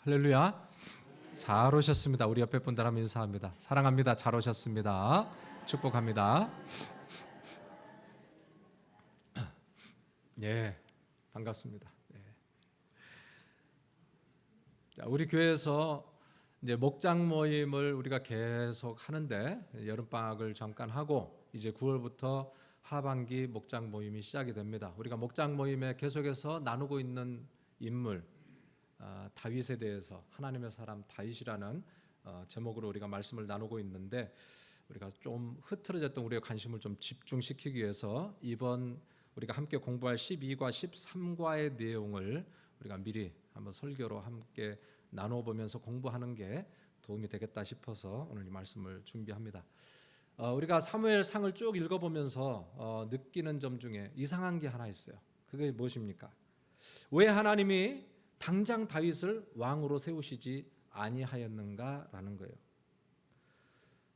할렐루야. 잘 오셨습니다. 우리 옆에 분들하고 인사합니다. 사랑합니다. 잘 오셨습니다. 축복합니다. 예, 반갑습니다. 예. 자, 우리 교회에서 이제 목장 모임을 우리가 계속 하는데 여름방학을 잠깐 하고 이제 9월부터 하반기 목장 모임이 시작이 됩니다. 우리가 목장 모임에 계속해서 나누고 있는 인물 다윗에 대해서 하나님의 사람 다윗이라는 제목으로 우리가 말씀을 나누고 있는데 우리가 좀 흐트러졌던 우리의 관심을 좀 집중시키기 위해서 이번 우리가 함께 공부할 12과 13과의 내용을 우리가 미리 한번 설교로 함께 나눠보면서 공부하는 게 도움이 되겠다 싶어서 오늘 이 말씀을 준비합니다. 우리가 사무엘상을 쭉 읽어보면서 느끼는 점 중에 이상한 게 하나 있어요. 그게 무엇입니까? 왜 하나님이 당장 다윗을 왕으로 세우시지 아니하였는가라는 거예요.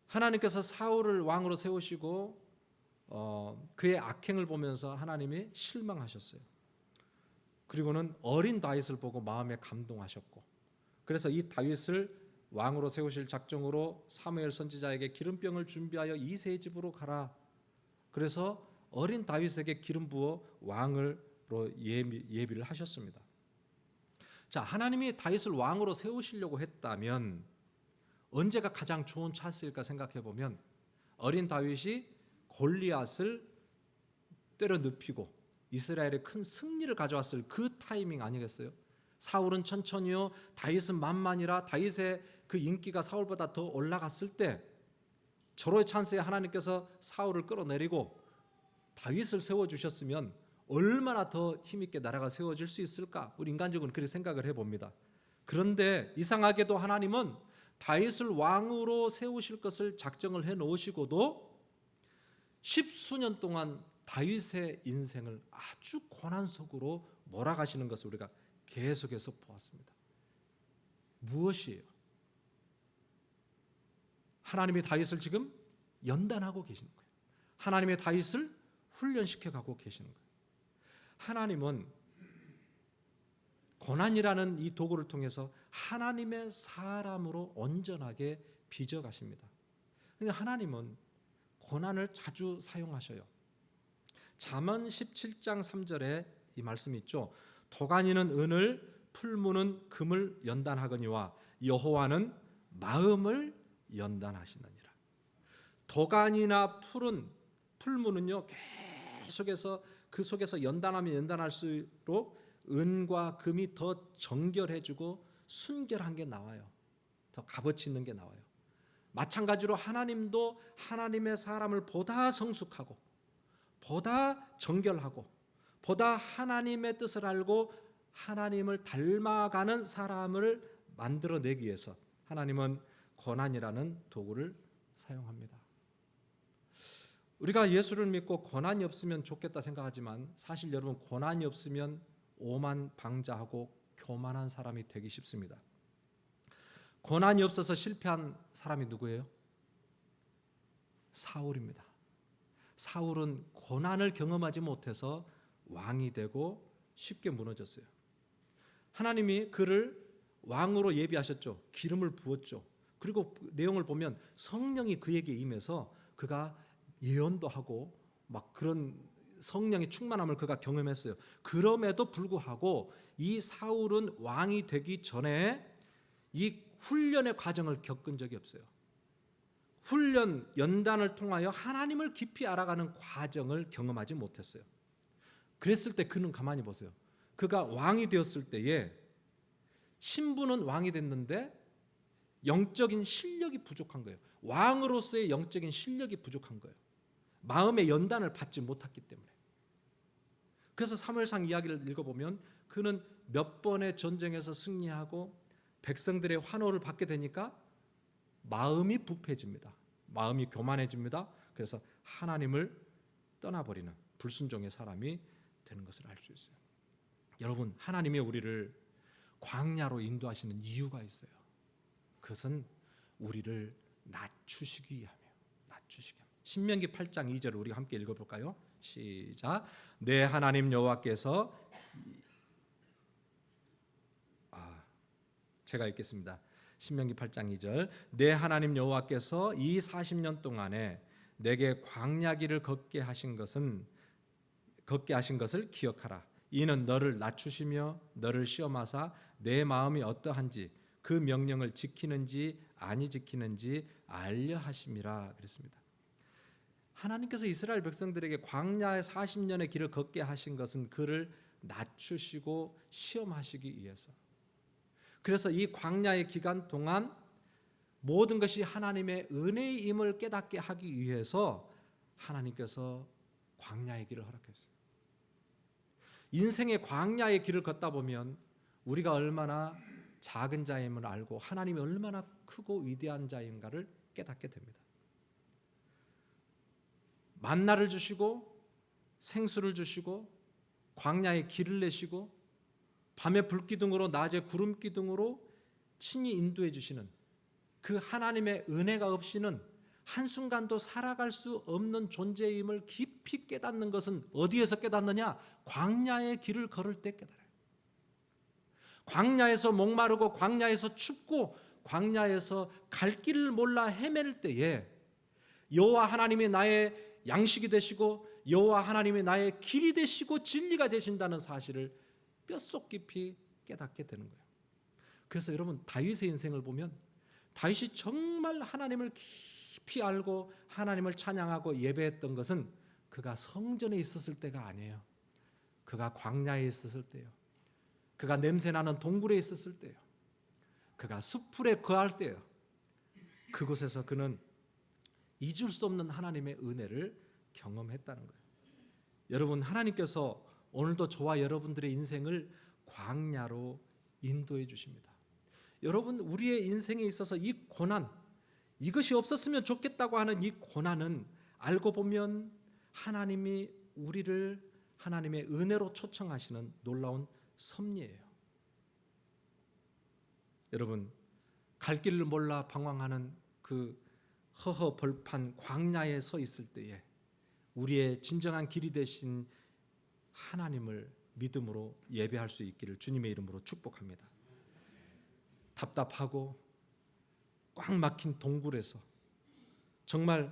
하나님께서 사울을 왕으로 세우시고 그의 악행을 보면서 하나님이 실망하셨어요. 그리고는 어린 다윗을 보고 마음에 감동하셨고, 그래서 이 다윗을 왕으로 세우실 작정으로 사무엘 선지자에게 기름병을 준비하여 이새의 집으로 가라. 그래서 어린 다윗에게 기름 부어 왕으로 예비를 하셨습니다. 자, 하나님이 다윗을 왕으로 세우시려고 했다면 언제가 가장 좋은 찬스일까 생각해 보면 어린 다윗이 골리앗을 때려 눕히고 이스라엘에 큰 승리를 가져왔을 그 타이밍 아니겠어요? 사울은 천천히요, 다윗은 만만이라 다윗의 그 인기가 사울보다 더 올라갔을 때 절호의 찬스에 하나님께서 사울을 끌어내리고 다윗을 세워주셨으면 얼마나 더 힘있게 나라가 세워질 수 있을까? 우리 인간적으로 그렇게 생각을 해봅니다. 그런데 이상하게도 하나님은 다윗을 왕으로 세우실 것을 작정을 해놓으시고도 10수년 동안 다윗의 인생을 아주 고난 속으로 몰아가시는 것을 우리가 계속해서 보았습니다. 무엇이에요? 하나님이 다윗을 지금 연단하고 계시는 거예요. 하나님의 다윗을 훈련시켜 가고 계시는 거예요. 하나님은 고난이라는 이 도구를 통해서 하나님의 사람으로 온전하게 빚어 가십니다. 근데 하나님은 고난을 자주 사용하셔요. 잠언 17장 3절에 이 말씀이 있죠. 도가니는 은을, 풀무는 금을 연단하거니와 여호와는 마음을 연단하시느니라. 도가니나 풀무는요, 계속해서 그 속에서 연단하면 연단할수록 은과 금이 더 정결해지고 순결한 게 나와요. 더 값어치 있는 게 나와요. 마찬가지로 하나님도 하나님의 사람을 보다 성숙하고 보다 정결하고 보다 하나님의 뜻을 알고 하나님을 닮아가는 사람을 만들어내기 위해서 하나님은 고난이라는 도구를 사용합니다. 우리가 예수를 믿고 고난이 없으면 좋겠다 생각하지만 사실 여러분, 고난이 없으면 오만방자하고 교만한 사람이 되기 쉽습니다. 고난이 없어서 실패한 사람이 누구예요? 사울입니다. 사울은 고난을 경험하지 못해서 왕이 되고 쉽게 무너졌어요. 하나님이 그를 왕으로 예비하셨죠. 기름을 부었죠. 그리고 내용을 보면 성령이 그에게 임해서 그가 예언도 하고 막 그런 성령의 충만함을 그가 경험했어요. 그럼에도 불구하고 이 사울은 왕이 되기 전에 이 훈련의 과정을 겪은 적이 없어요. 훈련, 연단을 통하여 하나님을 깊이 알아가는 과정을 경험하지 못했어요. 그랬을 때 그는 가만히 보세요. 그가 왕이 되었을 때에 신분은 왕이 됐는데 영적인 실력이 부족한 거예요. 왕으로서의 영적인 실력이 부족한 거예요. 마음의 연단을 받지 못했기 때문에. 그래서 사무엘상 이야기를 읽어보면 그는 몇 번의 전쟁에서 승리하고 백성들의 환호를 받게 되니까 마음이 부패해집니다. 마음이 교만해집니다. 그래서 하나님을 떠나버리는 불순종의 사람이 되는 것을 알 수 있어요. 여러분, 하나님이 우리를 광야로 인도하시는 이유가 있어요. 그것은 우리를 낮추시기 위함이에요. 낮추시기 위함. 신명기 8장 2절을 우리가 함께 읽어볼까요? 시작. 내 하나님 여호와께서 제가 읽겠습니다. 신명기 8장 2절. 내 하나님 여호와께서 이 40년 동안에 내게 광야길을 걷게 하신 것을 기억하라. 이는 너를 낮추시며 너를 시험하사 내 마음이 어떠한지 그 명령을 지키는지 아니 지키는지 알려 하심이라 그랬습니다. 하나님께서 이스라엘 백성들에게 광야의 40년의 길을 걷게 하신 것은 그를 낮추시고 시험하시기 위해서. 그래서 이 광야의 기간 동안 모든 것이 하나님의 은혜임을 깨닫게 하기 위해서 하나님께서 광야의 길을 허락했어요. 인생의 광야의 길을 걷다 보면 우리가 얼마나 작은 자임을 알고 하나님이 얼마나 크고 위대한 자인가를 깨닫게 됩니다. 만나를 주시고 생수를 주시고 광야에 길을 내시고 밤에 불기둥으로 낮에 구름기둥으로 친히 인도해 주시는 그 하나님의 은혜가 없이는 한순간도 살아갈 수 없는 존재임을 깊이 깨닫는 것은 어디에서 깨닫느냐? 광야의 길을 걸을 때 깨달아요. 광야에서 목마르고 광야에서 춥고 광야에서 갈 길을 몰라 헤맬 때에 여호와 하나님이 나의 양식이 되시고 여호와 하나님이 나의 길이 되시고 진리가 되신다는 사실을 뼛속 깊이 깨닫게 되는 거예요. 그래서 여러분 다윗의 인생을 보면 다윗이 정말 하나님을 깊이 알고 하나님을 찬양하고 예배했던 것은 그가 성전에 있었을 때가 아니에요. 그가 광야에 있었을 때요. 그가 냄새나는 동굴에 있었을 때요. 그가 숲풀에 거할 때요. 그곳에서 그는 잊을 수 없는 하나님의 은혜를 경험했다는 거예요. 여러분 하나님께서 오늘도 저와 여러분들의 인생을 광야로 인도해 주십니다. 여러분 우리의 인생에 있어서 이 고난, 이것이 없었으면 좋겠다고 하는 이 고난은 알고 보면 하나님이 우리를 하나님의 은혜로 초청하시는 놀라운 섭리예요. 여러분 갈 길을 몰라 방황하는 그 허허벌판 광야에 서 있을 때에 우리의 진정한 길이 되신 하나님을 믿음으로 예배할 수 있기를 주님의 이름으로 축복합니다. 답답하고 꽉 막힌 동굴에서 정말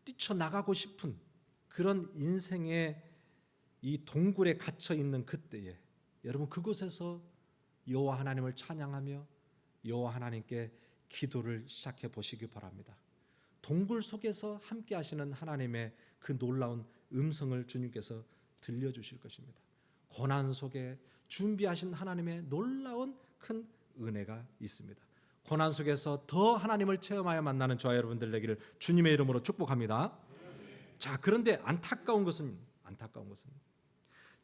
뛰쳐나가고 싶은 그런 인생의 이 동굴에 갇혀 있는 그때에 여러분 그곳에서 여호와 하나님을 찬양하며 여호와 하나님께 기도를 시작해 보시기 바랍니다. 동굴 속에서 함께 하시는 하나님의 그 놀라운 음성을 주님께서 들려주실 것입니다. 고난 속에 준비하신 하나님의 놀라운 큰 은혜가 있습니다. 고난 속에서 더 하나님을 체험하여 만나는 저와 여러분들 되기를 주님의 이름으로 축복합니다. 자, 그런데 안타까운 것은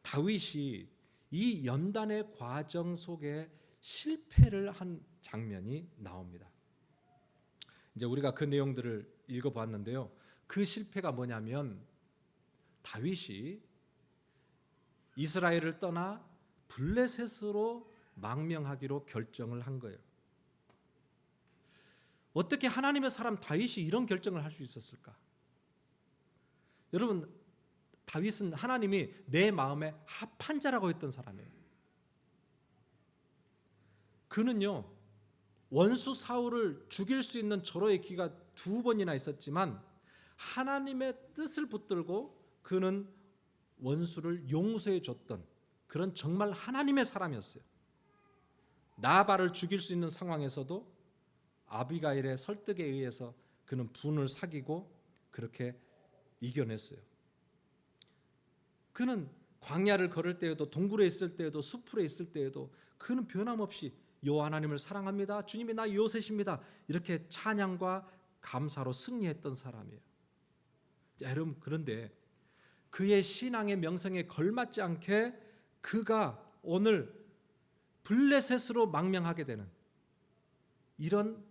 다윗이 이 연단의 과정 속에 실패를 한 장면이 나옵니다. 이제 우리가 그 내용들을 읽어보았는데요. 그 실패가 뭐냐면 다윗이 이스라엘을 떠나 블레셋으로 망명하기로 결정을 한 거예요. 어떻게 하나님의 사람 다윗이 이런 결정을 할 수 있었을까? 여러분 다윗은 하나님이 내 마음에 합한 자라고 했던 사람이에요. 그는요 원수 사울을 죽일 수 있는 절호의 기회가 2번이나 있었지만 하나님의 뜻을 붙들고 그는 원수를 용서해 줬던 그런 정말 하나님의 사람이었어요. 나발을 죽일 수 있는 상황에서도 아비가일의 설득에 의해서 그는 분을 사귀고 그렇게 이겨냈어요. 그는 광야를 걸을 때에도 동굴에 있을 때에도 숲풀에 있을 때에도 그는 변함없이 여호와 하나님을 사랑합니다. 주님이 나 요셉입니다. 이렇게 찬양과 감사로 승리했던 사람이에요. 자, 여러분 그런데 그의 신앙의 명성에 걸맞지 않게 그가 오늘 블레셋으로 망명하게 되는 이런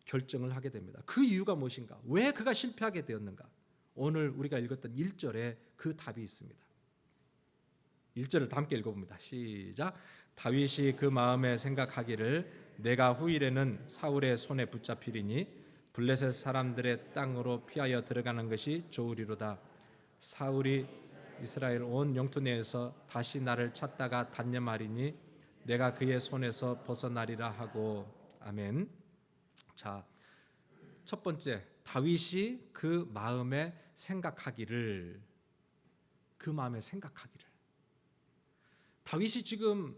결정을 하게 됩니다. 그 이유가 무엇인가? 왜 그가 실패하게 되었는가? 오늘 우리가 읽었던 1절에 그 답이 있습니다. 1절을 다 함께 읽어봅니다. 시작. 다윗이 그 마음에 생각하기를 내가 후일에는 사울의 손에 붙잡히리니 블레셋 사람들의 땅으로 피하여 들어가는 것이 좋으리로다. 사울이 이스라엘 온 영토 내에서 다시 나를 찾다가 단념하리니 내가 그의 손에서 벗어나리라 하고. 아멘. 자, 첫 번째, 다윗이 그 마음에 생각하기를. 다윗이 지금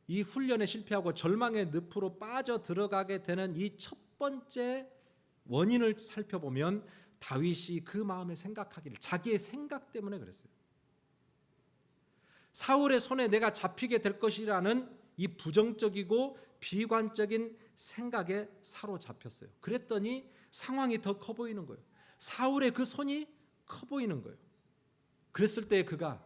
이 훈련에 실패하고 절망의 늪으로 빠져 들어가게 되는 이 첫 번째 원인을 살펴보면 다윗이 그 마음에 생각하기를, 자기의 생각 때문에 그랬어요. 사울의 손에 내가 잡히게 될 것이라는 이 부정적이고 비관적인 생각에 사로잡혔어요. 그랬더니 상황이 더 커 보이는 거예요. 사울의 그 손이 커 보이는 거예요. 그랬을 때 그가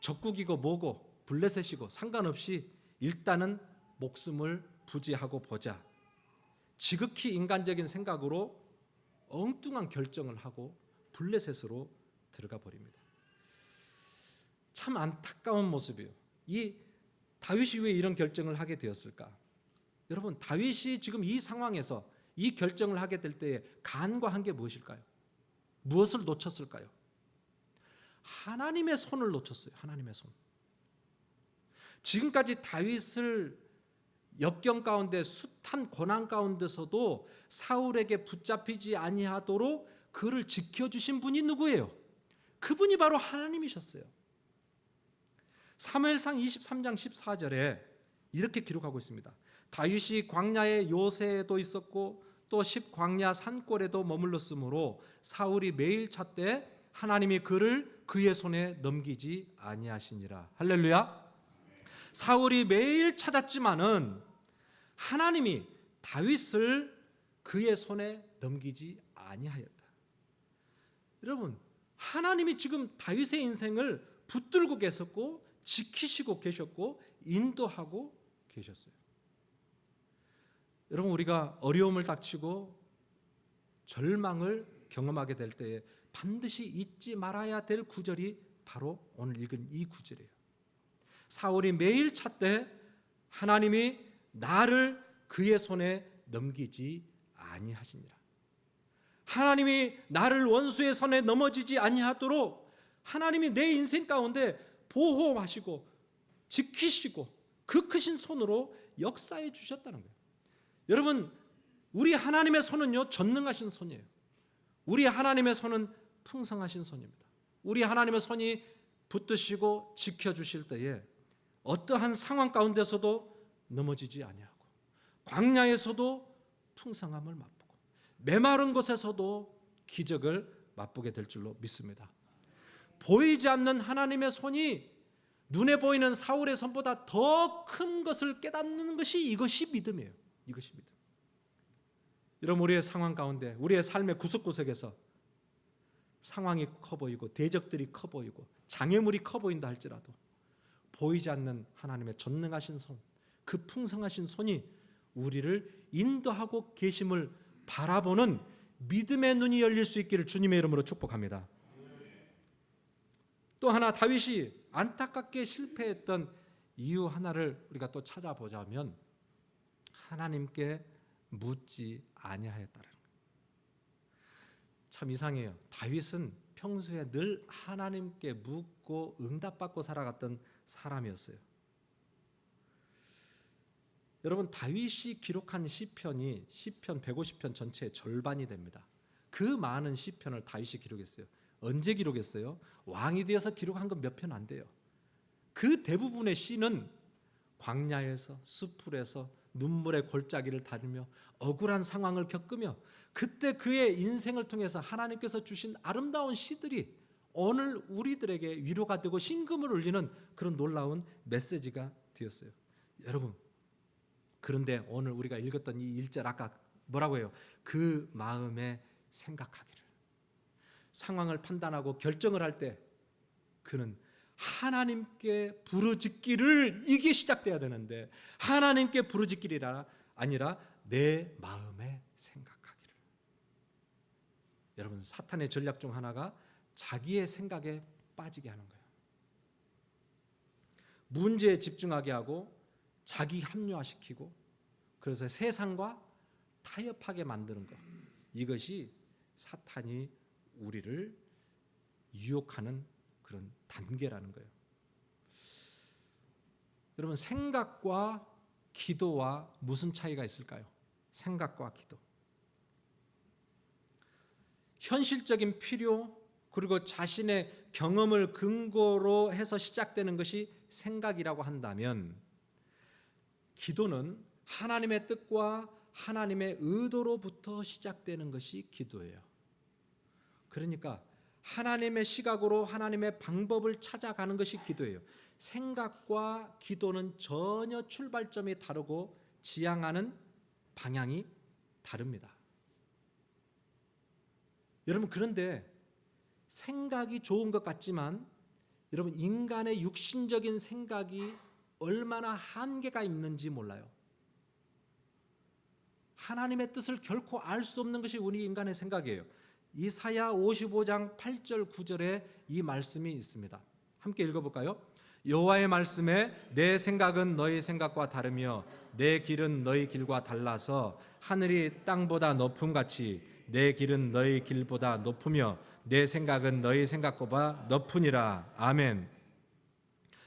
적국이고 뭐고 블레셋이고 상관없이 일단은 목숨을 부지하고 보자, 지극히 인간적인 생각으로 엉뚱한 결정을 하고 블레셋으로 들어가 버립니다. 참 안타까운 모습이에요. 이 다윗이 왜 이런 결정을 하게 되었을까? 여러분, 다윗이 지금 이 상황에서 이 결정을 하게 될 때에 간과한 게 무엇일까요? 무엇을 놓쳤을까요? 하나님의 손을 놓쳤어요. 하나님의 손. 지금까지 다윗을 역경 가운데 숱한 고난 가운데서도 사울에게 붙잡히지 아니하도록 그를 지켜주신 분이 누구예요? 그분이 바로 하나님이셨어요. 사무엘상 23장 14절에 이렇게 기록하고 있습니다. 다윗이 광야의 요새에도 있었고 또 십광야 산골에도 머물렀으므로 사울이 매일 찾되 하나님이 그를 그의 손에 넘기지 아니하시니라. 할렐루야. 사울이 매일 찾았지만은 하나님이 다윗을 그의 손에 넘기지 아니하였다. 여러분, 하나님이 지금 다윗의 인생을 붙들고 계셨고 지키시고 계셨고 인도하고 계셨어요. 여러분, 우리가 어려움을 닥치고 절망을 경험하게 될 때에 반드시 잊지 말아야 될 구절이 바로 오늘 읽은 이 구절이에요. 사울이 매일 찾되 하나님이 나를 그의 손에 넘기지 아니하시니라. 하나님이 나를 원수의 손에 넘어지지 아니하도록 하나님이 내 인생 가운데 보호하시고 지키시고 그 크신 손으로 역사해 주셨다는 거예요. 여러분, 우리 하나님의 손은요, 전능하신 손이에요. 우리 하나님의 손은 풍성하신 손입니다. 우리 하나님의 손이 붙드시고 지켜주실 때에 어떠한 상황 가운데서도 넘어지지 아니하고 광야에서도 풍성함을 맛보고 메마른 곳에서도 기적을 맛보게 될 줄로 믿습니다. 보이지 않는 하나님의 손이 눈에 보이는 사울의 손보다 더 큰 것을 깨닫는 것이 이것이 믿음이에요. 이것이 믿음. 여러분, 우리의 상황 가운데 우리의 삶의 구석구석에서 상황이 커 보이고 대적들이 커 보이고 장애물이 커 보인다 할지라도 보이지 않는 하나님의 전능하신 손, 그 풍성하신 손이 우리를 인도하고 계심을 바라보는 믿음의 눈이 열릴 수 있기를 주님의 이름으로 축복합니다. 또 하나, 다윗이 안타깝게 실패했던 이유 하나를 우리가 또 찾아보자면 하나님께 묻지 아니하였다는 거예요. 참 이상해요. 다윗은 평소에 늘 하나님께 묻고 응답받고 살아갔던 사람이었어요. 여러분, 다윗이 기록한 시편이 시편 150편 전체의 절반이 됩니다. 그 많은 시편을 다윗이 기록했어요. 언제 기록했어요? 왕이 되어서 기록한 건 몇 편 안 돼요. 그 대부분의 시는 광야에서 숲풀에서 눈물의 골짜기를 다니며 억울한 상황을 겪으며 그때 그의 인생을 통해서 하나님께서 주신 아름다운 시들이 오늘 우리들에게 위로가 되고 심금을 울리는 그런 놀라운 메시지가 되었어요. 여러분, 그런데 오늘 우리가 읽었던 이 1절 아까 뭐라고 해요? 그 마음에 생각하기를. 상황을 판단하고 결정을 할 때 그는 하나님께 부르짖기를, 이게 시작돼야 되는데 하나님께 부르짖기리라 아니라 내 마음에 생각하기를. 여러분, 사탄의 전략 중 하나가 자기의 생각에 빠지게 하는 거예요. 문제에 집중하게 하고 자기 합리화시키고 그래서 세상과 타협하게 만드는 것, 이것이 사탄이 우리를 유혹하는 그런 단계라는 거예요. 여러분, 생각과 기도와 무슨 차이가 있을까요? 생각과 기도. 현실적인 필요 그리고 자신의 경험을 근거로 해서 시작되는 것이 생각이라고 한다면, 기도는 하나님의 뜻과 하나님의 의도로부터 시작되는 것이 기도예요. 그러니까 하나님의 시각으로 하나님의 방법을 찾아가는 것이 기도예요. 생각과 기도는 전혀 출발점이 다르고 지향하는 방향이 다릅니다. 여러분, 그런데 생각이 좋은 것 같지만 여러분, 인간의 육신적인 생각이 얼마나 한계가 있는지 몰라요. 하나님의 뜻을 결코 알 수 없는 것이 우리 인간의 생각이에요. 이사야 55장 8절 9절에 이 말씀이 있습니다. 함께 읽어볼까요? 여호와의 말씀에 내 생각은 너희 생각과 다르며 내 길은 너희 길과 달라서 하늘이 땅보다 높음 같이 내 길은 너희 길보다 높으며 내 생각은 너희 생각보다 높으니라. 아멘.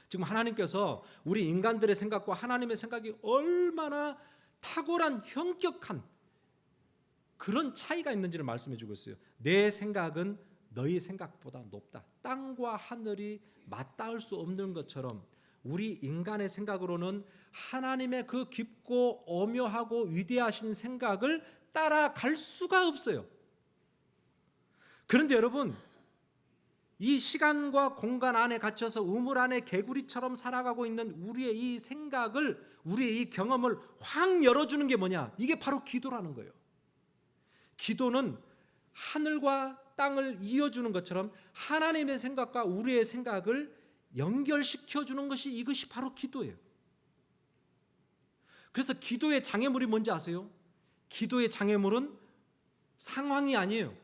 지금 하나님께서 우리 인간들의 생각과 하나님의 생각이 얼마나 탁월한 현격한 그런 차이가 있는지를 말씀해 주고 있어요. 내 생각은 너희 생각보다 높다. 땅과 하늘이 맞닿을 수 없는 것처럼 우리 인간의 생각으로는 하나님의 그 깊고 오묘하고 위대하신 생각을 따라갈 수가 없어요. 그런데 여러분, 이 시간과 공간 안에 갇혀서 우물 안에 개구리처럼 살아가고 있는 우리의 이 생각을, 우리의 이 경험을 확 열어주는 게 뭐냐? 이게 바로 기도라는 거예요. 기도는 하늘과 땅을 이어주는 것처럼 하나님의 생각과 우리의 생각을 연결시켜주는 것이, 이것이 바로 기도예요. 그래서 기도의 장애물이 뭔지 아세요? 기도의 장애물은 상황이 아니에요.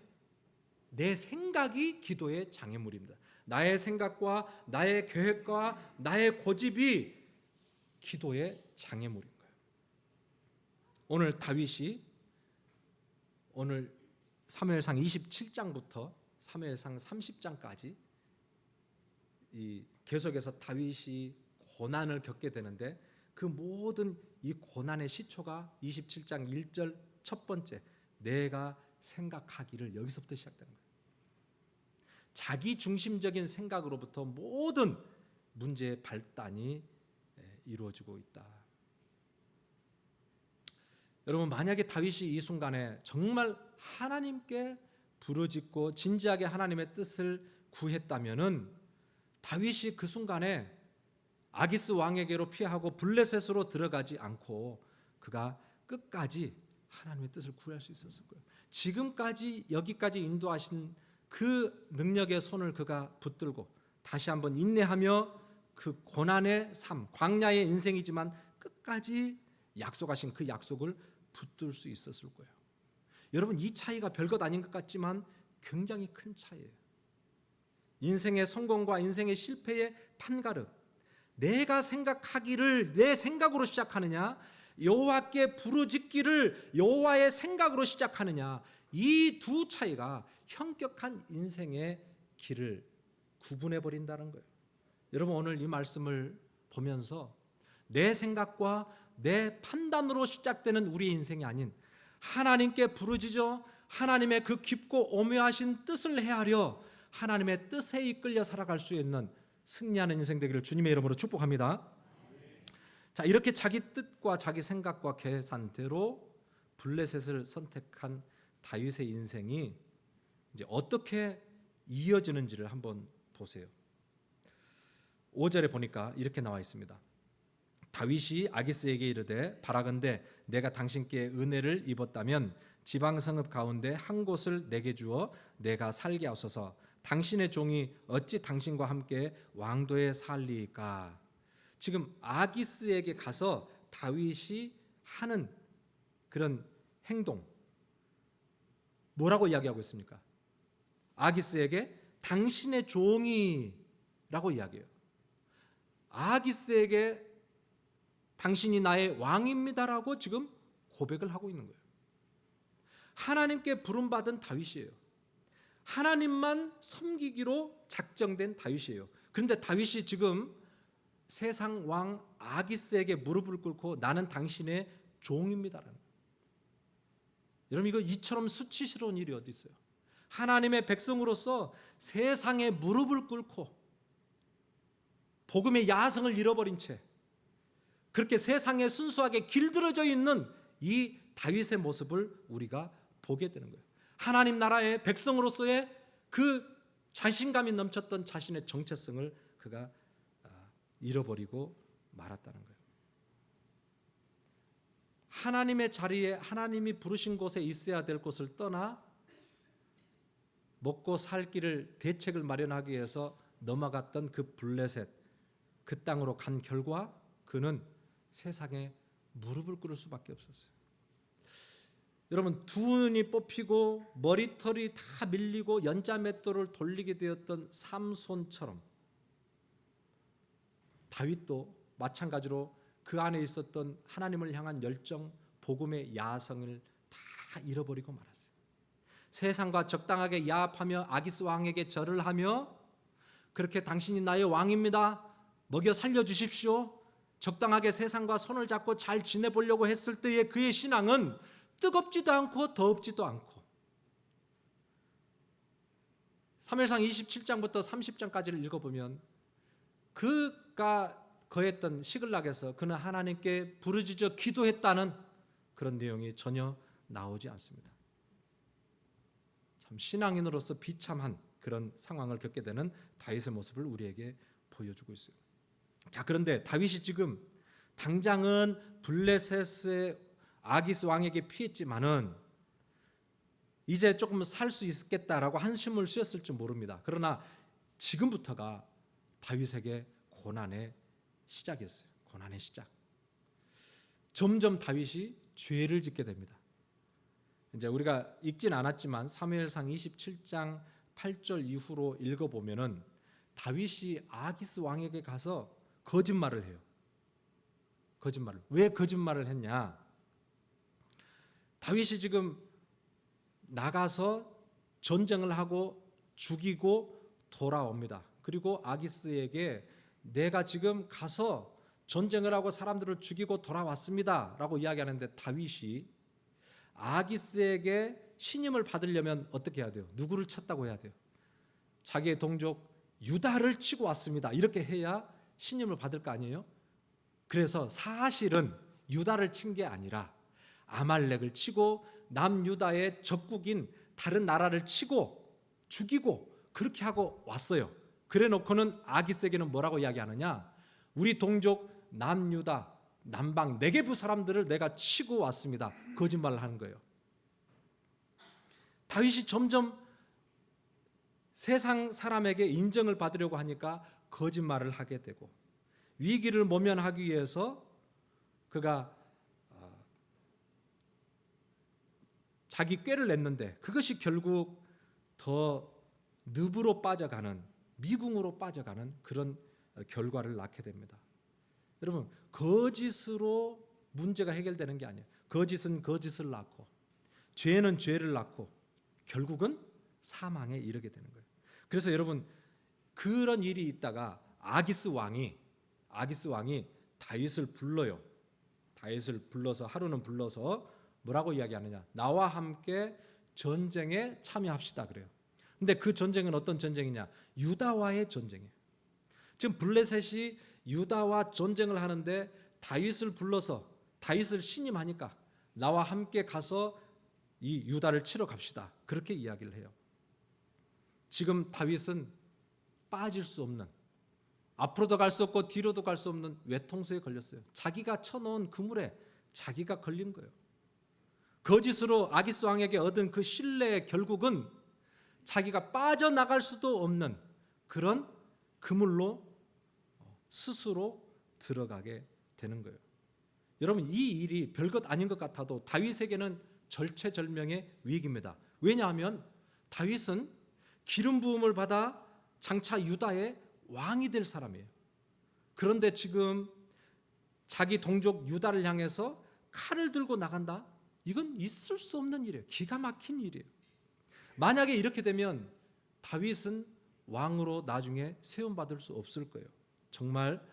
내 생각이 기도의 장애물입니다. 나의 생각과 나의 계획과 나의 고집이 기도의 장애물인 거예요. 오늘 다윗이 오늘 사무엘상 27장부터 사무엘상 30장까지 계속해서 다윗이 고난을 겪게 되는데, 그 모든 이 고난의 시초가 27장 1절 첫 번째, 내가 생각하기를, 여기서부터 시작되는 거예요. 자기 중심적인 생각으로부터 모든 문제의 발단이 이루어지고 있다. 여러분, 만약에 다윗이 이 순간에 정말 하나님께 부르짖고 진지하게 하나님의 뜻을 구했다면은, 다윗이 그 순간에 아기스 왕에게로 피하고 블레셋으로 들어가지 않고 그가 끝까지 하나님의 뜻을 구할 수 있었을 거예요. 지금까지 여기까지 인도하신 그 능력의 손을 그가 붙들고 다시 한번 인내하며 그 고난의 삶, 광야의 인생이지만 끝까지 약속하신 그 약속을 붙들 수 있었을 거예요. 여러분, 이 차이가 별것 아닌 것 같지만 굉장히 큰 차이예요. 인생의 성공과 인생의 실패의 판가름, 내가 생각하기를 내 생각으로 시작하느냐, 여호와께 부르짖기를 여호와의 생각으로 시작하느냐, 이 두 차이가 현격한 인생의 길을 구분해 버린다는 거예요. 여러분, 오늘 이 말씀을 보면서 내 생각과 내 판단으로 시작되는 우리의 인생이 아닌 하나님께 부르짖어 하나님의 그 깊고 오묘하신 뜻을 헤아려 하나님의 뜻에 이끌려 살아갈 수 있는 승리하는 인생 되기를 주님의 이름으로 축복합니다. 자, 이렇게 자기 뜻과 자기 생각과 계산대로 블레셋을 선택한 다윗의 인생이 이제 어떻게 이어지는지를 한번 보세요. 5절에 보니까 이렇게 나와 있습니다. 다윗이 아기스에게 이르되 바라건대 내가 당신께 은혜를 입었다면 지방 성읍 가운데 한 곳을 내게 주어 내가 살게 하소서. 당신의 종이 어찌 당신과 함께 왕도에 살리까? 지금 아기스에게 가서 다윗이 하는 그런 행동, 뭐라고 이야기하고 있습니까? 아기스에게 당신의 종이라고 이야기해요. 아기스에게 당신이 나의 왕입니다라고 지금 고백을 하고 있는 거예요. 하나님께 부름받은 다윗이에요. 하나님만 섬기기로 작정된 다윗이에요. 그런데 다윗이 지금 세상 왕 아기스에게 무릎을 꿇고 나는 당신의 종입니다라는 거예요. 여러분, 이거 이처럼 수치스러운 일이 어디 있어요? 하나님의 백성으로서 세상에 무릎을 꿇고 복음의 야성을 잃어버린 채 그렇게 세상에 순수하게 길들여져 있는 이 다윗의 모습을 우리가 보게 되는 거예요. 하나님 나라의 백성으로서의 그 자신감이 넘쳤던 자신의 정체성을 그가 잃어버리고 말았다는 거예요. 하나님의 자리에, 하나님이 부르신 곳에 있어야 될 곳을 떠나 먹고 살 길을, 대책을 마련하기 위해서 넘어갔던 그 블레셋, 그 땅으로 간 결과 그는 세상에 무릎을 꿇을 수밖에 없었어요. 여러분, 두 눈이 뽑히고 머리털이 다 밀리고 연자맷돌을 돌리게 되었던 삼손처럼 다윗도 마찬가지로 그 안에 있었던 하나님을 향한 열정, 복음의 야성을 다 잃어버리고 말았어요. 세상과 적당하게 야합하며 아기스 왕에게 절을 하며 그렇게 당신이 나의 왕입니다, 먹여 살려주십시오, 적당하게 세상과 손을 잡고 잘 지내보려고 했을 때의 그의 신앙은 뜨겁지도 않고 덥지도 않고, 사무엘상 27장부터 30장까지를 읽어보면 그가 거했던 시글락에서 그는 하나님께 부르짖어 기도했다는 그런 내용이 전혀 나오지 않습니다. 참 신앙인으로서 비참한 그런 상황을 겪게 되는 다윗의 모습을 우리에게 보여주고 있어요. 자, 그런데 다윗이 지금 당장은 블레셋의 아기스 왕에게 피했지만은 이제 조금 살 수 있겠다라고 한숨을 쉬었을지 모릅니다. 그러나 지금부터가 다윗에게 고난의 시작이었어요. 고난의 시작. 점점 다윗이 죄를 짓게 됩니다. 이제 우리가 읽진 않았지만 사무엘상 27장 8절 이후로 읽어보면은 다윗이 아기스 왕에게 가서 거짓말을 해요. 거짓말을. 왜 거짓말을 했냐? 다윗이 지금 나가서 전쟁을 하고 죽이고 돌아옵니다. 그리고 아기스에게 내가 지금 가서 전쟁을 하고 사람들을 죽이고 돌아왔습니다 라고 이야기하는데 다윗이 아기스에게 신임을 받으려면 어떻게 해야 돼요? 누구를 쳤다고 해야 돼요? 자기의 동족 유다를 치고 왔습니다 이렇게 해야 신임을 받을 거 아니에요? 그래서 사실은 유다를 친 게 아니라 아말렉을 치고 남유다의 적국인 다른 나라를 치고 죽이고 그렇게 하고 왔어요. 그래 놓고는 아기스에게는 뭐라고 이야기하느냐? 우리 동족 남유다 남방 네게부 사람들을 내가 치고 왔습니다. 거짓말을 하는 거예요. 다윗이 점점 세상 사람에게 인정을 받으려고 하니까 거짓말을 하게 되고 위기를 모면하기 위해서 그가 자기 꾀를 냈는데 그것이 결국 더 늪으로 빠져가는, 미궁으로 빠져가는 그런 결과를 낳게 됩니다. 여러분, 거짓으로 문제가 해결되는 게 아니에요. 거짓은 거짓을 낳고 죄는 죄를 낳고 결국은 사망에 이르게 되는 거예요. 그래서 여러분, 그런 일이 있다가 아기스 왕이 다윗을 불러요. 다윗을 불러서 하루는 불러서 뭐라고 이야기하느냐? 나와 함께 전쟁에 참여합시다 그래요. 근데 그 전쟁은 어떤 전쟁이냐? 유다와의 전쟁이에요. 지금 블레셋이 유다와 전쟁을 하는데 다윗을 불러서 다윗을 신임하니까 나와 함께 가서 이 유다를 치러 갑시다. 그렇게 이야기를 해요. 지금 다윗은 빠질 수 없는, 앞으로도 갈 수 없고 뒤로도 갈 수 없는 외통수에 걸렸어요. 자기가 쳐놓은 그물에 자기가 걸린 거예요. 거짓으로 아기스 왕에게 얻은 그 신뢰의 결국은 자기가 빠져나갈 수도 없는 그런 그물로 스스로 들어가게 되는 거예요. 여러분, 이 일이 별것 아닌 것 같아도 다윗에게는 절체절명의 위기입니다. 왜냐하면 다윗은 기름 부음을 받아 장차 유다의 왕이 될 사람이에요. 그런데 지금 자기 동족 유다를 향해서 칼을 들고 나간다? 이건 있을 수 없는 일이에요. 기가 막힌 일이에요. 만약에 이렇게 되면 다윗은 왕으로 나중에 세움받을 수 없을 거예요. 정말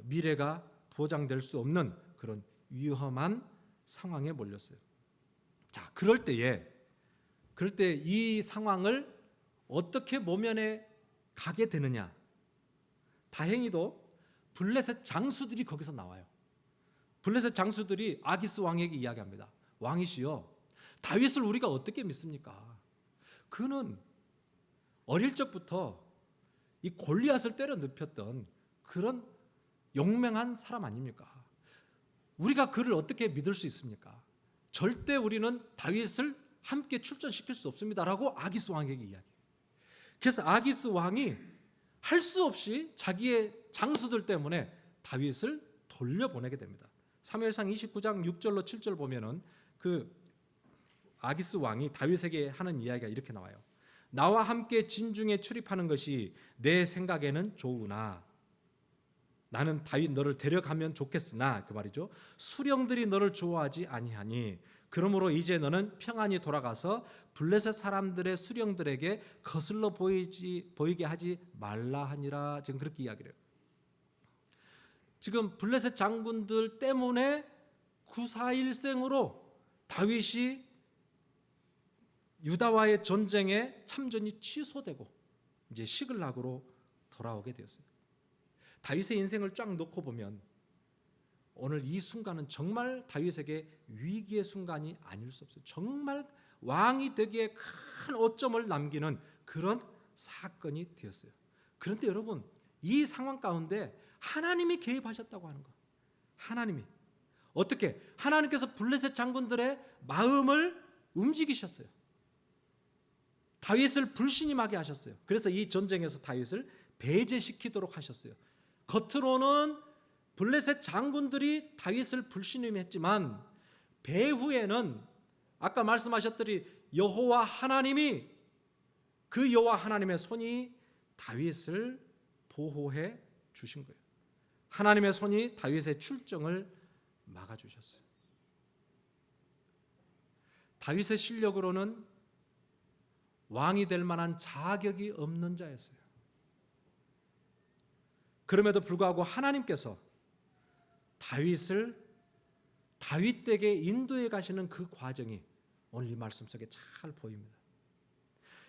미래가 보장될 수 없는 그런 위험한 상황에 몰렸어요. 자, 그럴 때 이 상황을 어떻게 모면해 가게 되느냐? 다행히도 블레셋 장수들이 거기서 나와요. 블레셋 장수들이 아기스 왕에게 이야기합니다. 왕이시여, 다윗을 우리가 어떻게 믿습니까? 그는 어릴 적부터 이 골리앗을 때려 눕혔던 그런 용맹한 사람 아닙니까? 우리가 그를 어떻게 믿을 수 있습니까? 절대 우리는 다윗을 함께 출전시킬 수 없습니다라고 아기스 왕에게 이야기해요. 그래서 아기스 왕이 할 수 없이 자기의 장수들 때문에 다윗을 돌려보내게 됩니다. 사무엘상 29장 6절로 7절 보면은 그 아기스 왕이 다윗에게 하는 이야기가 이렇게 나와요. 나와 함께 진중에 출입하는 것이 내 생각에는 좋으나 나는 다윗 너를 데려가면 좋겠으나 그 말이죠. 수령들이 너를 좋아하지 아니하니 그러므로 이제 너는 평안히 돌아가서 블레셋 사람들의 수령들에게 거슬러 보이게 하지 말라 하니라. 지금 그렇게 이야기를 해요. 지금 블레셋 장군들 때문에 구사일생으로 다윗이 유다와의 전쟁에 참전이 취소되고 이제 시글락으로 돌아오게 되었어요. 다윗의 인생을 쫙 놓고 보면 오늘 이 순간은 정말 다윗에게 위기의 순간이 아닐 수 없어요. 정말 왕이 되기에 큰 오점을 남기는 그런 사건이 되었어요. 그런데 여러분, 이 상황 가운데 하나님이 개입하셨다고 하는 거. 하나님이 어떻게? 하나님께서 블레셋 장군들의 마음을 움직이셨어요. 다윗을 불신임하게 하셨어요. 그래서 이 전쟁에서 다윗을 배제시키도록 하셨어요. 겉으로는 블레셋 장군들이 다윗을 불신임했지만 배후에는 아까 말씀하셨더니 여호와 하나님이 그 여호와 하나님의 손이 다윗을 보호해 주신 거예요. 하나님의 손이 다윗의 출정을 막아주셨어요. 다윗의 실력으로는 왕이 될 만한 자격이 없는 자였어요. 그럼에도 불구하고 하나님께서 다윗을 다윗에게 인도해 가시는 그 과정이 오늘 이 말씀 속에 잘 보입니다.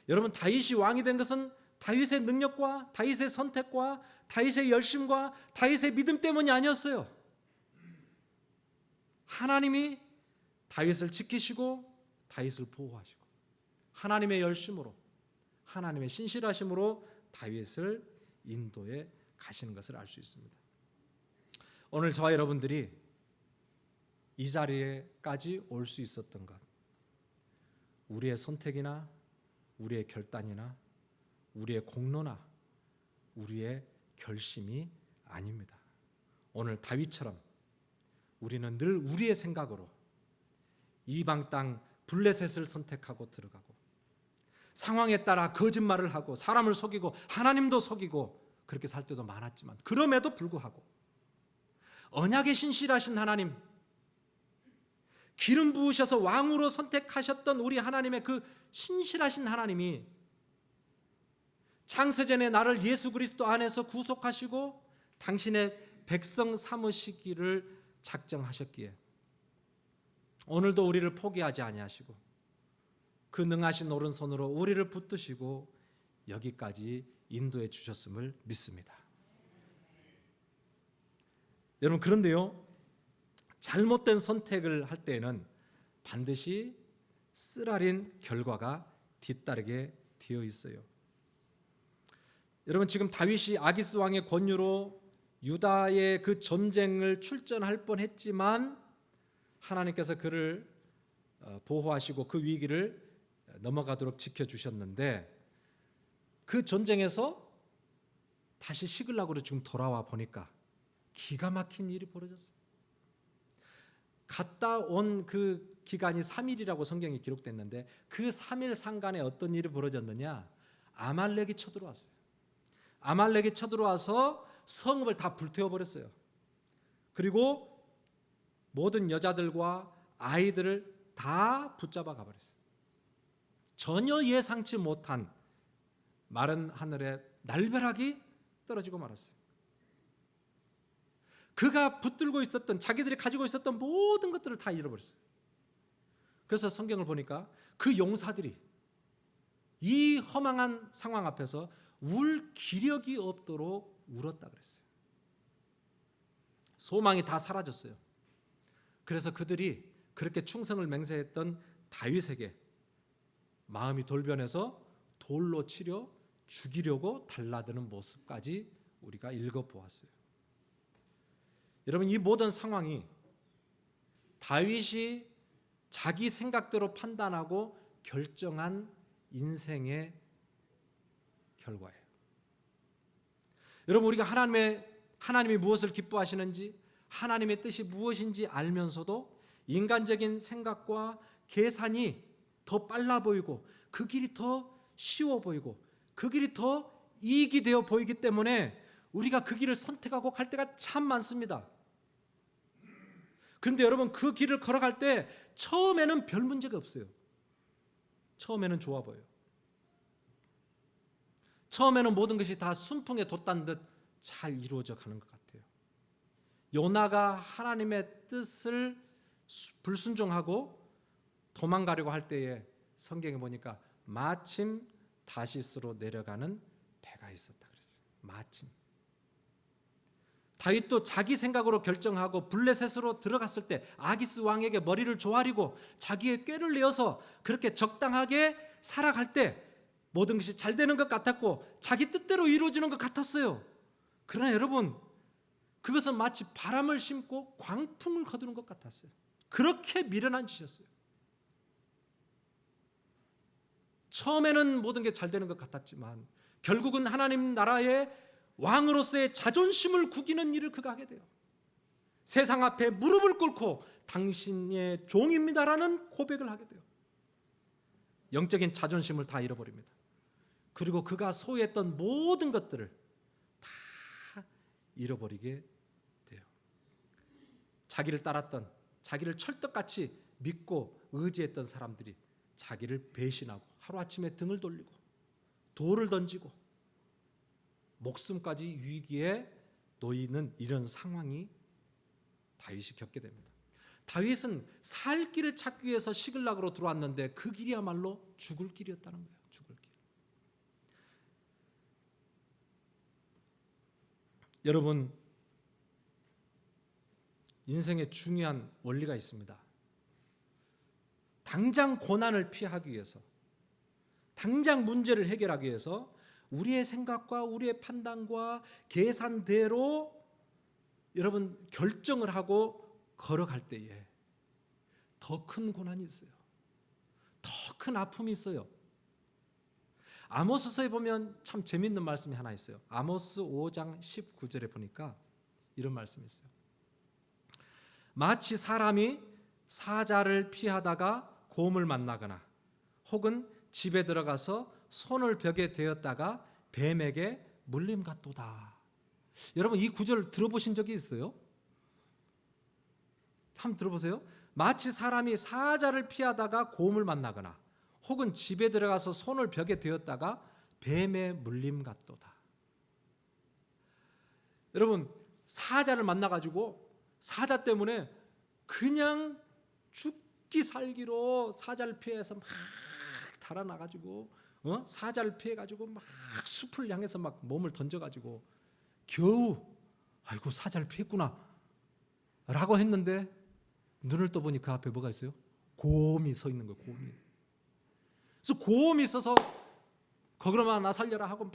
여러분, 다윗이 왕이 된 것은 다윗의 능력과 다윗의 선택과 다윗의 열심과 다윗의 믿음 때문이 아니었어요. 하나님이 다윗을 지키시고 다윗을 보호하시고 하나님의 열심으로 하나님의 신실하심으로 다윗을 인도해 가시는 것을 알 수 있습니다. 오늘 저와 여러분들이 이 자리에까지 올 수 있었던 것, 우리의 선택이나 우리의 결단이나 우리의 공로나 우리의 결심이 아닙니다. 오늘 다윗처럼 우리는 늘 우리의 생각으로 이방 땅 블레셋을 선택하고 들어가고 상황에 따라 거짓말을 하고 사람을 속이고 하나님도 속이고 그렇게 살 때도 많았지만 그럼에도 불구하고 언약에 신실하신 하나님, 기름 부으셔서 왕으로 선택하셨던 우리 하나님의 그 신실하신 하나님이 창세전에 나를 예수 그리스도 안에서 구속하시고 당신의 백성 삼으시기를 작정하셨기에 오늘도 우리를 포기하지 아니하시고 그 능하신 오른손으로 우리를 붙드시고 여기까지 인도해 주셨음을 믿습니다. 여러분, 그런데요, 잘못된 선택을 할 때에는 반드시 쓰라린 결과가 뒤따르게 되어 있어요. 여러분, 지금 다윗이 아기스 왕의 권유로 유다의 그 전쟁을 출전할 뻔했지만 하나님께서 그를 보호하시고 그 위기를 넘어가도록 지켜주셨는데 그 전쟁에서 다시 시글락으로 지금 돌아와 보니까 기가 막힌 일이 벌어졌어요. 갔다 온 그 기간이 3일이라고 성경에 기록됐는데 그 3일 상간에 어떤 일이 벌어졌느냐? 아말렉이 쳐들어왔어요. 아말렉이 쳐들어와서 성읍을 다 불태워버렸어요. 그리고 모든 여자들과 아이들을 다 붙잡아 가버렸어요. 전혀 예상치 못한 마른 하늘에 날벼락이 떨어지고 말았어요. 그가 붙들고 있었던, 자기들이 가지고 있었던 모든 것들을 다 잃어버렸어요. 그래서 성경을 보니까 그 용사들이 이 허망한 상황 앞에서 울 기력이 없도록 울었다 그랬어요. 소망이 다 사라졌어요. 그래서 그들이 그렇게 충성을 맹세했던 다윗에게 마음이 돌변해서 돌로 치려 죽이려고 달라드는 모습까지 우리가 읽어보았어요. 여러분, 이 모든 상황이 다윗이 자기 생각대로 판단하고 결정한 인생의 결과예요. 여러분, 우리가 하나님이 무엇을 기뻐하시는지, 하나님의 뜻이 무엇인지 알면서도 인간적인 생각과 계산이 더 빨라 보이고 그 길이 더 쉬워 보이고 그 길이 더 이익이 되어 보이기 때문에 우리가 그 길을 선택하고 갈 때가 참 많습니다. 그런데 여러분, 그 길을 걸어갈 때 처음에는 별 문제가 없어요. 처음에는 좋아 보여요. 처음에는 모든 것이 다 순풍에 돋단 듯 잘 이루어져 가는 것 같아요. 요나가 하나님의 뜻을 불순종하고 도망가려고 할 때에 성경에 보니까 마침 다시스로 내려가는 배가 있었다 그랬어요. 마침. 다윗도 자기 생각으로 결정하고 블레셋으로 들어갔을 때 아기스 왕에게 머리를 조아리고 자기의 꾀를 내어서 그렇게 적당하게 살아갈 때 모든 것이 잘 되는 것 같았고 자기 뜻대로 이루어지는 것 같았어요. 그러나 여러분, 그것은 마치 바람을 심고 광풍을 거두는 것 같았어요. 그렇게 미련한 짓이었어요. 처음에는 모든 게 잘 되는 것 같았지만 결국은 하나님 나라의 왕으로서의 자존심을 구기는 일을 그가 하게 돼요. 세상 앞에 무릎을 꿇고 당신의 종입니다라는 고백을 하게 돼요. 영적인 자존심을 다 잃어버립니다. 그리고 그가 소유했던 모든 것들을 다 잃어버리게 돼요. 자기를 따랐던, 자기를 철떡같이 믿고 의지했던 사람들이 자기를 배신하고 하루아침에 등을 돌리고 돌을 던지고 목숨까지 위기에 놓이는 이런 상황이 다윗이 겪게 됩니다. 다윗은 살 길을 찾기 위해서 시글락으로 들어왔는데 그 길이야말로 죽을 길이었다는 거예요. 죽을 길. 여러분, 인생에 중요한 원리가 있습니다. 당장 고난을 피하기 위해서, 당장 문제를 해결하기 위해서 우리의 생각과 우리의 판단과 계산대로 여러분 결정을 하고 걸어갈 때에 더 큰 고난이 있어요. 더 큰 아픔이 있어요. 아모스서에 보면 참 재미있는 말씀이 하나 있어요. 아모스 5장 19절에 보니까 이런 말씀이 있어요. 마치 사람이 사자를 피하다가 곰을 만나거나 혹은 집에 들어가서 손을 벽에 대었다가 뱀에게 물림 같도다. 여러분, 이 구절을 들어보신 적이 있어요? 한번 들어보세요. 마치 사람이 사자를 피하다가 곰을 만나거나 혹은 집에 들어가서 손을 벽에 대었다가 뱀의 물림 같도다. 여러분, 사자를 만나가지고 사자 때문에 그냥 죽기 살기로 사자를 피해서 막 달아나가지고 사자를 피해가지고 막 숲을 향해서 막 몸을 던져가지고 겨우 아이고 사자를 피했구나 라고 했는데 눈을 떠보니 그 앞에 뭐가 있어요? 곰이 서 있는 거예요. 곰이. 그래서 곰이 있어서 거그러마 나 살려라 하고 막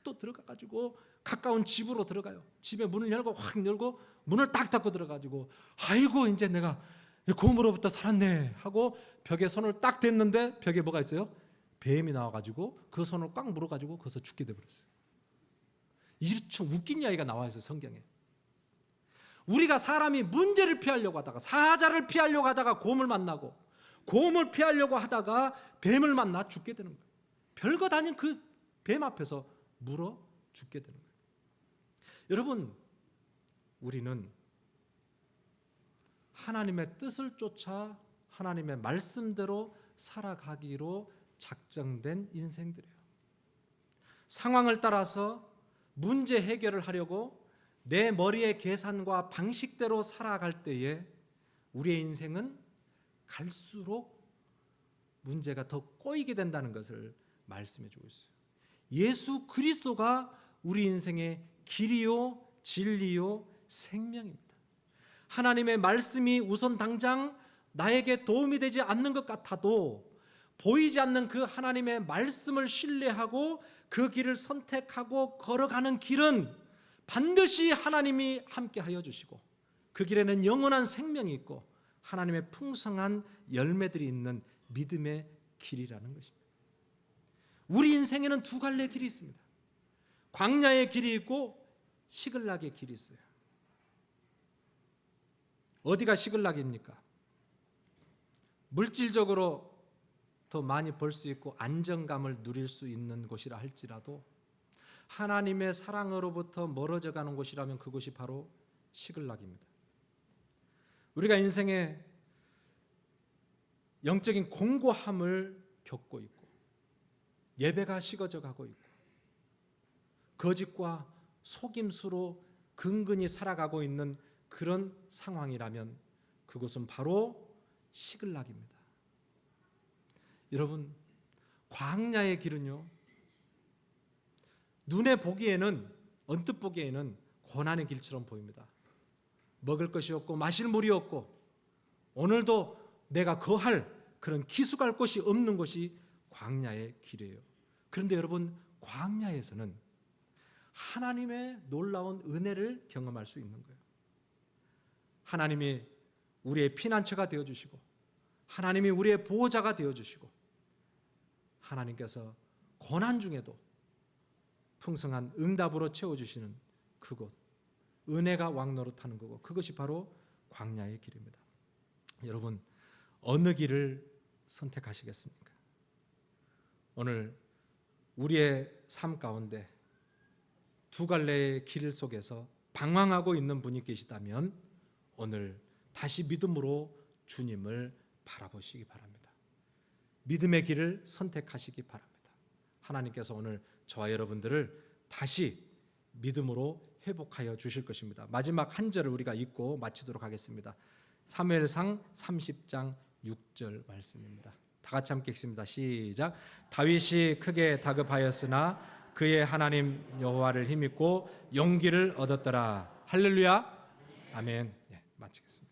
또 들어가가지고 가까운 집으로 들어가요. 집에 문을 열고 확 열고 문을 딱 닫고 들어가지고 아이고 이제 내가 곰으로부터 살았네 하고 벽에 손을 딱 댔는데 벽에 뭐가 있어요? 뱀이 나와가지고 그 손을 꽉 물어가지고 거기서 죽게 돼버렸어요. 이렇게 웃긴 이야기가 나와 있어요, 성경에. 우리가 사람이 문제를 피하려고 하다가 사자를 피하려고 하다가 곰을 만나고 곰을 피하려고 하다가 뱀을 만나 죽게 되는 거예요. 별것 아닌 그 뱀 앞에서 물어 죽게 되는 거예요. 여러분, 우리는 하나님의 뜻을 쫓아 하나님의 말씀대로 살아가기로 작정된 인생들이에요. 상황을 따라서 문제 해결을 하려고 내 머리의 계산과 방식대로 살아갈 때에 우리의 인생은 갈수록 문제가 더 꼬이게 된다는 것을 말씀해 주고 있어요. 예수 그리스도가 우리 인생의 길이요, 진리요, 생명입니다. 하나님의 말씀이 우선 당장 나에게 도움이 되지 않는 것 같아도 보이지 않는 그 하나님의 말씀을 신뢰하고 그 길을 선택하고 걸어가는 길은 반드시 하나님이 함께하여 주시고 그 길에는 영원한 생명이 있고 하나님의 풍성한 열매들이 있는 믿음의 길이라는 것입니다. 우리 인생에는 두 갈래의 길이 있습니다. 광야의 길이 있고 시글락의 길이 있어요. 어디가 시글락입니까? 물질적으로 더 많이 벌 수 있고 안정감을 누릴 수 있는 곳이라 할지라도 하나님의 사랑으로부터 멀어져 가는 곳이라면 그곳이 바로 시글락입니다. 우리가 인생에 영적인 공고함을 겪고 있고 예배가 식어져 가고 있고 거짓과 속임수로 근근히 살아가고 있는 그런 상황이라면 그것은 바로 시글락입니다. 여러분, 광야의 길은요, 눈에 보기에는, 언뜻 보기에는 고난의 길처럼 보입니다. 먹을 것이 없고 마실 물이 없고 오늘도 내가 거할 그런 기숙할 곳이 없는 곳이 광야의 길이에요. 그런데 여러분, 광야에서는 하나님의 놀라운 은혜를 경험할 수 있는 거예요. 하나님이 우리의 피난처가 되어주시고 하나님이 우리의 보호자가 되어주시고 하나님께서 고난 중에도 풍성한 응답으로 채워주시는 그곳, 은혜가 왕노릇하는 거고 그것이 바로 광야의 길입니다. 여러분, 어느 길을 선택하시겠습니까? 오늘 우리의 삶 가운데 두 갈래의 길 속에서 방황하고 있는 분이 계시다면 오늘 다시 믿음으로 주님을 바라보시기 바랍니다. 믿음의 길을 선택하시기 바랍니다. 하나님께서 오늘 저와 여러분들을 다시 믿음으로 회복하여 주실 것입니다. 마지막 한 절을 우리가 읽고 마치도록 하겠습니다. 사무엘상 30장 6절 말씀입니다. 다 같이 함께 읽습니다. 시작. 다윗이 크게 다급하였으나 그의 하나님 여호와를 힘입고 용기를 얻었더라. 할렐루야. 아멘. 마치겠습니다.